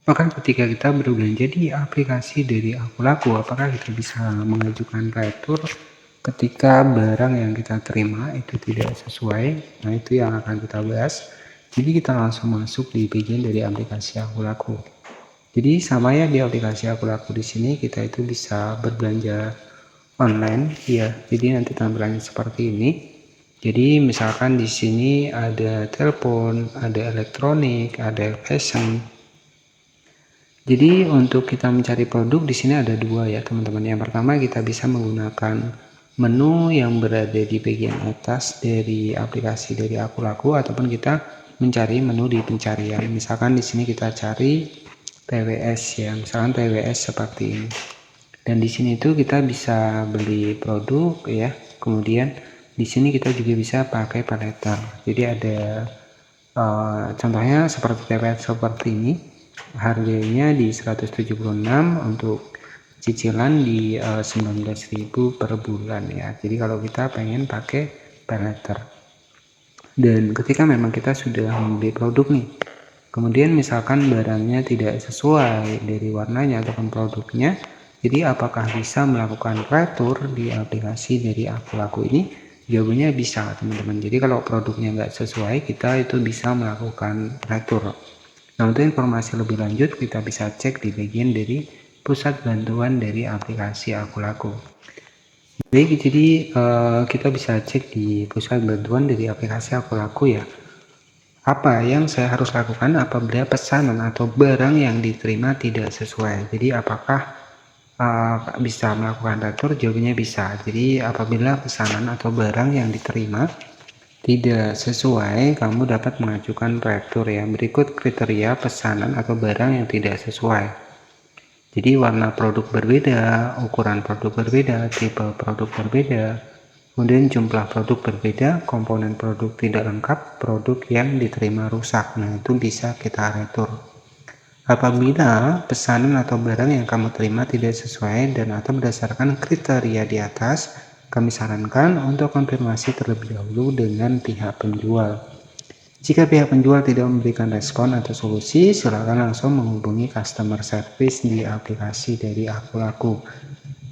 Maka ketika kita berbelanja di aplikasi dari Akulaku, apakah kita bisa mengajukan retur ketika barang yang kita terima itu tidak sesuai? Nah, itu yang akan kita bahas. Jadi kita langsung masuk di bagian dari aplikasi Akulaku. Jadi sama ya, di aplikasi Akulaku di sini kita itu bisa berbelanja online ya. Jadi nanti tampilannya seperti ini. Jadi misalkan di sini ada telepon, ada elektronik, ada fashion. Jadi untuk kita mencari produk di sini ada dua ya teman-teman. Yang pertama kita bisa menggunakan menu yang berada di bagian atas dari aplikasi dari Akulaku, ataupun kita mencari menu di pencarian. Misalkan di sini kita cari TWS ya, misalkan TWS seperti ini. Dan di sini tuh kita bisa beli produk ya. Kemudian di sini kita juga bisa pakai paylater. Jadi ada contohnya seperti TWS seperti ini. Harganya di 176, untuk cicilan di 19.000 per bulan ya. Jadi kalau kita pengen pakai paylater, dan ketika memang kita sudah membeli produk nih, kemudian misalkan barangnya tidak sesuai dari warnanya ataupun produknya, jadi apakah bisa melakukan retur di aplikasi dari Akulaku ini? Jawabannya bisa teman-teman. Jadi kalau produknya nggak sesuai, kita itu bisa melakukan retur. Nah, untuk informasi lebih lanjut kita bisa cek di bagian dari pusat bantuan dari aplikasi Akulaku. Baik, jadi kita bisa cek di pusat bantuan dari aplikasi Akulaku ya. Apa yang saya harus lakukan apabila pesanan atau barang yang diterima tidak sesuai? Jadi apakah bisa melakukan retur? Jawabannya bisa. Jadi apabila pesanan atau barang yang diterima tidak sesuai, kamu dapat mengajukan retur ya. Berikut kriteria pesanan atau barang yang tidak sesuai. Jadi warna produk berbeda, ukuran produk berbeda, tipe produk berbeda, kemudian jumlah produk berbeda, komponen produk tidak lengkap, produk yang diterima rusak. Nah, itu bisa kita retur. Apabila pesanan atau barang yang kamu terima tidak sesuai dan atau berdasarkan kriteria di atas, kami sarankan untuk konfirmasi terlebih dahulu dengan pihak penjual. Jika pihak penjual tidak memberikan respon atau solusi, silakan langsung menghubungi customer service di aplikasi dari Akulaku.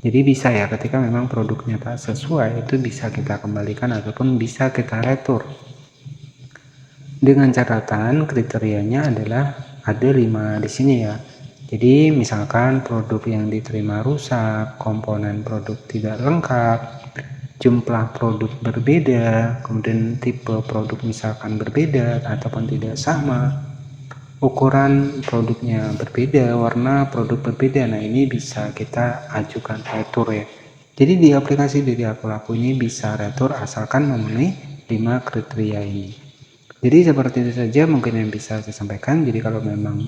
Jadi bisa ya, ketika memang produknya tak sesuai, itu bisa kita kembalikan ataupun bisa kita retur. Dengan catatan kriterianya adalah ada 5 di sini ya. Jadi misalkan produk yang diterima rusak, komponen produk tidak lengkap, jumlah produk berbeda, kemudian tipe produk misalkan berbeda ataupun tidak sama, ukuran produknya berbeda, warna produk berbeda. Nah, ini bisa kita ajukan retur ya. Jadi di aplikasi dari Akulaku ini bisa retur asalkan memenuhi 5 kriteria ini. Jadi seperti itu saja mungkin yang bisa saya sampaikan. Jadi kalau memang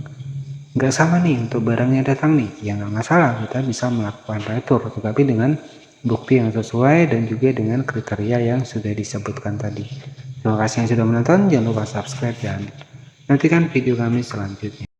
nggak sama nih untuk barangnya datang nih, ya nggak masalah, kita bisa melakukan retur, tetapi dengan bukti yang sesuai dan juga dengan kriteria yang sudah disebutkan tadi. Terima kasih yang sudah menonton, jangan lupa subscribe dan nantikan video kami selanjutnya.